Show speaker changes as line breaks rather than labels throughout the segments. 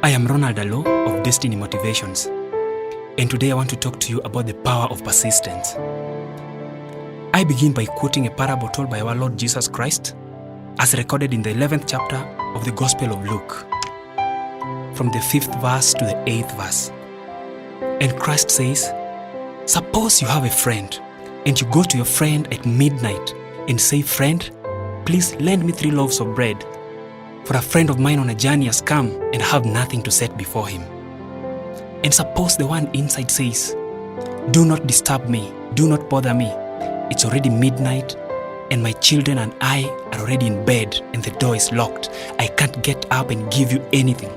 I am Ronald Aloo of Destiny Motivations, and today I want to talk to you about the power of persistence. I begin by quoting a parable told by our Lord Jesus Christ as recorded in the 11th chapter of the Gospel of Luke, from the 5th verse to the 8th verse. And Christ says, suppose you have a friend, and you go to your friend at midnight and say, friend, please lend me 3 loaves of bread, for a friend of mine on a journey has come and have nothing to set before him. And suppose the one inside says, do not disturb me, do not bother me. It's already midnight and my children and I are already in bed and the door is locked. I can't get up and give you anything.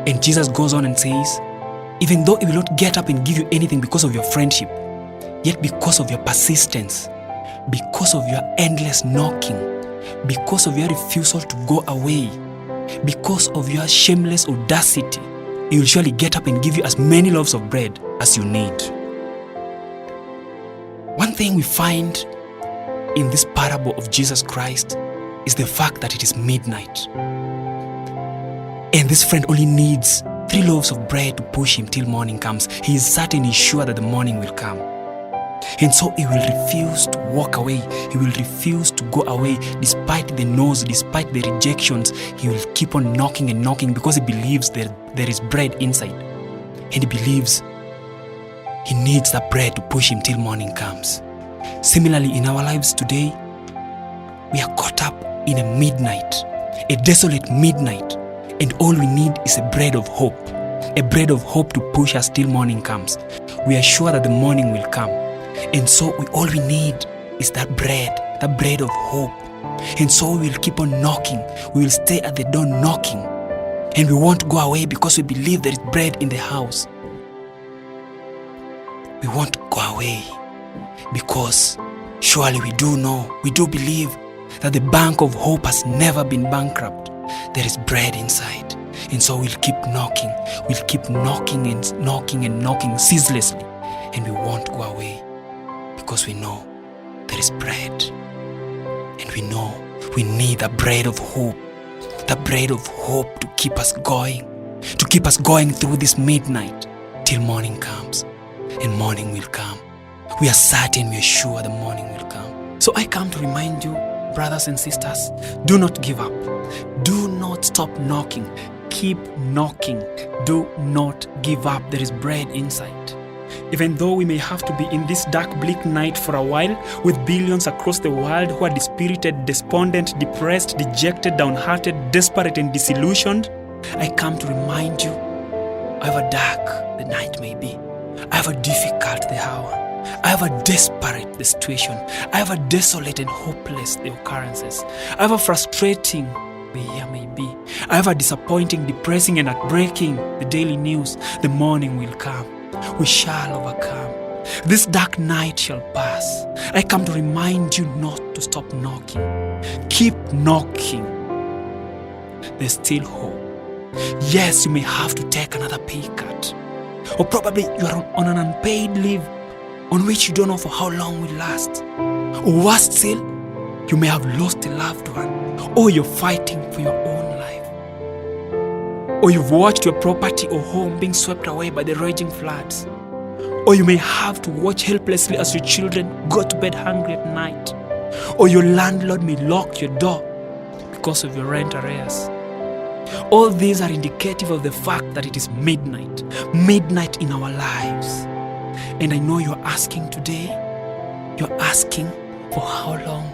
And Jesus goes on and says, even though he will not get up and give you anything because of your friendship, yet because of your persistence, because of your endless knocking, because of your refusal to go away, because of your shameless audacity, he will surely get up and give you as many loaves of bread as you need. One thing we find in this parable of Jesus Christ is the fact that it is midnight. And this friend only needs 3 loaves of bread to push him till morning comes. He is certain, he's sure that the morning will come. And so he will refuse to walk away. He will refuse to go away despite the no's, despite the rejections. He will keep on knocking and knocking because he believes there is bread inside. And he believes he needs that bread to push him till morning comes. Similarly, in our lives today, we are caught up in a midnight, a desolate midnight, and all we need is a bread of hope to push us till morning comes. We are sure that the morning will come. And so all we need is that bread of hope. And so we will keep on knocking. We will stay at the door knocking. And we won't go away because we believe there is bread in the house. We won't go away because surely we do know, we do believe that the bank of hope has never been bankrupt. There is bread inside. And so we'll keep knocking. We'll keep knocking and knocking and knocking ceaselessly. And we won't go away. Because we know there is bread. And we know we need the bread of hope. The bread of hope to keep us going. To keep us going through this midnight till morning comes. And morning will come. We are certain, we are sure the morning will come. So I come to remind you, brothers and sisters, do not give up. Do not stop knocking. Keep knocking. Do not give up. There is bread inside. Even though we may have to be in this dark, bleak night for a while, with billions across the world who are dispirited, despondent, depressed, dejected, downhearted, desperate, and disillusioned, I come to remind you, however dark the night may be, however difficult the hour, however desperate the situation, however desolate and hopeless the occurrences, however frustrating the year may be, however disappointing, depressing, and heartbreaking the daily news, the morning will come. We shall overcome. This dark night shall pass. I come to remind you not to stop knocking. Keep knocking. There's still hope. Yes, you may have to take another pay cut. Or probably you are on an unpaid leave on which you don't know for how long will last. Or worse still, you may have lost a loved one. Or you're fighting for your own life. Or you've watched your property or home being swept away by the raging floods. Or you may have to watch helplessly as your children go to bed hungry at night. Or your landlord may lock your door because of your rent arrears. All these are indicative of the fact that it is midnight in our lives. And I know you're asking today, you're asking, for how long?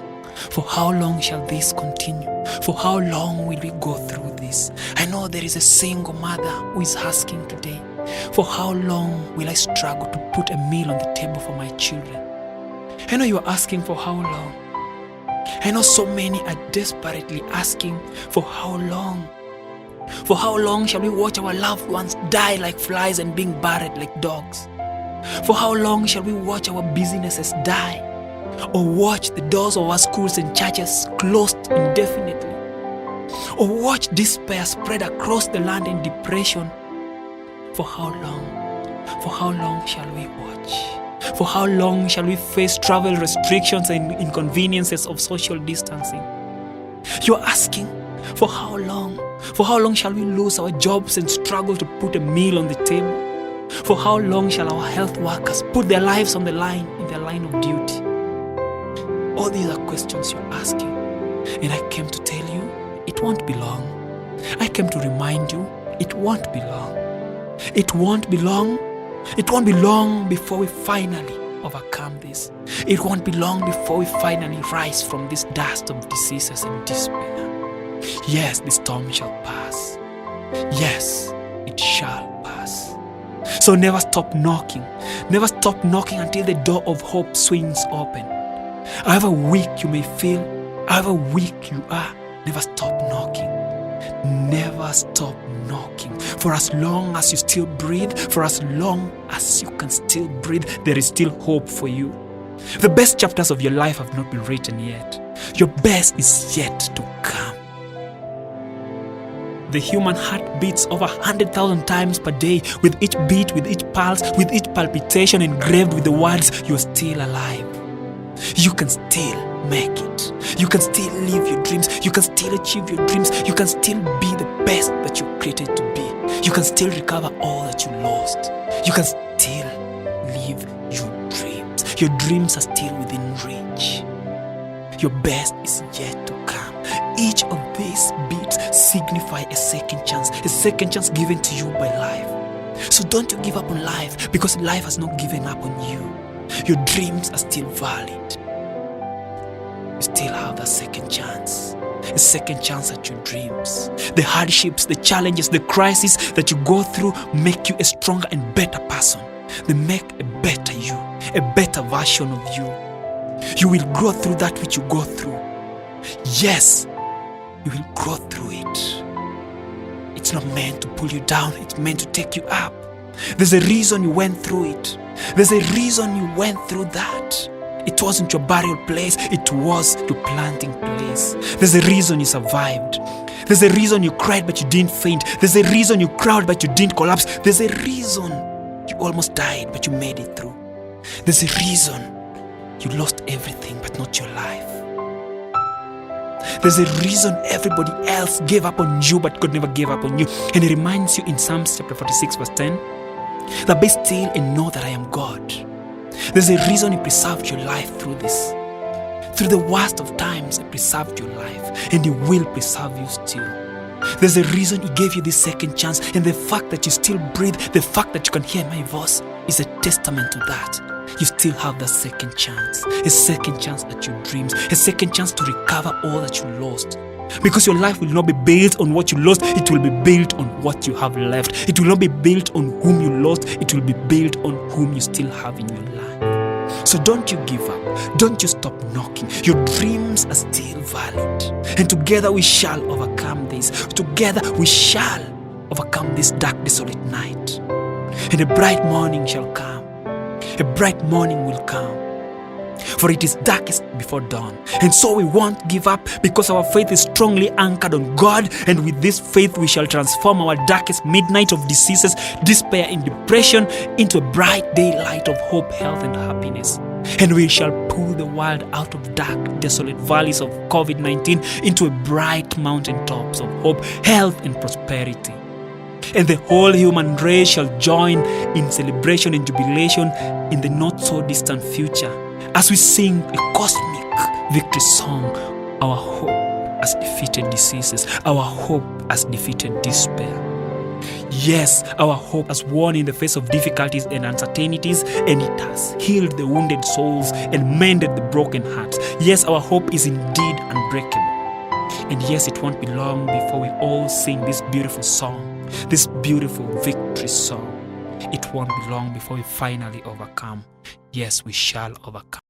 For how long shall this continue? For how long will we go through this? I know there is a single mother who is asking today, for how long will I struggle to put a meal on the table for my children? I know you are asking for how long. I know so many are desperately asking for how long. For how long shall we watch our loved ones die like flies and being buried like dogs? For how long shall we watch our businesses die? Or watch the doors of our schools and churches closed indefinitely? Or watch despair spread across the land in depression? For how long? For how long shall we watch? For how long shall we face travel restrictions and inconveniences of social distancing? You're asking, for how long? For how long shall we lose our jobs and struggle to put a meal on the table? For how long shall our health workers put their lives on the line in their line of duty? All these are questions you're asking. And I came to tell you, it won't be long. I came to remind you, it won't be long. It won't be long. It won't be long before we finally overcome this. It won't be long before we finally rise from this dust of diseases and despair. Yes, the storm shall pass. Yes, it shall pass. So never stop knocking. Never stop knocking until the door of hope swings open. However weak you may feel, however weak you are, never stop knocking. Never stop knocking. For as long as you still breathe, for as long as you can still breathe, there is still hope for you. The best chapters of your life have not been written yet. Your best is yet to come. The human heart beats over 100,000 times per day. With each beat, with each pulse, with each palpitation engraved with the words, you're still alive. You can still make it. You can still live your dreams. You can still achieve your dreams. You can still be the best that you're created to be. You can still recover all that you lost. You can still live your dreams. Your dreams are still within reach. Your best is yet to come. Each of these beats signify a second chance given to you by life. So don't you give up on life, because life has not given up on you. Your dreams are still valid. You still have that second chance. A second chance at your dreams. The hardships, the challenges, the crises that you go through make you a stronger and better person. They make a better you, a better version of you. You will grow through that which you go through. Yes, you will grow through it. It's not meant to pull you down, it's meant to take you up. There's a reason you went through it. There's a reason you went through that. It wasn't your burial place, it was your planting place. There's a reason you survived. There's a reason you cried but you didn't faint. There's a reason you cried but you didn't collapse. There's a reason you almost died but you made it through. There's a reason you lost everything but not your life. There's a reason everybody else gave up on you but God never gave up on you. And it reminds you in Psalms chapter 46 verse 10 that be still and know that I am God. There's a reason He preserved your life through this. Through the worst of times, He preserved your life, and He will preserve you still. There's a reason He gave you this second chance, and the fact that you still breathe, the fact that you can hear my voice is a testament to that. You still have that second chance, a second chance at your dreams, a second chance to recover all that you lost. Because your life will not be built on what you lost, it will be built on what you have left. It will not be built on whom you lost, it will be built on whom you still have in your life. So don't you give up, don't you stop knocking. Your dreams are still valid. And together we shall overcome this. Together we shall overcome this dark, desolate night. And a bright morning shall come. A bright morning will come. For it is darkest before dawn. And so we won't give up, because our faith is strongly anchored on God. And with this faith we shall transform our darkest midnight of diseases, despair and depression into a bright daylight of hope, health and happiness. And we shall pull the world out of dark, desolate valleys of COVID-19 into a bright mountain tops of hope, health and prosperity. And the whole human race shall join in celebration and jubilation in the not so distant future, as we sing a cosmic victory song. Our hope has defeated diseases. Our hope has defeated despair. Yes, our hope has won in the face of difficulties and uncertainties, and it has healed the wounded souls and mended the broken hearts. Yes, our hope is indeed unbreakable. And yes, it won't be long before we all sing this beautiful song, this beautiful victory song. It won't be long before we finally overcome. Yes, we shall overcome.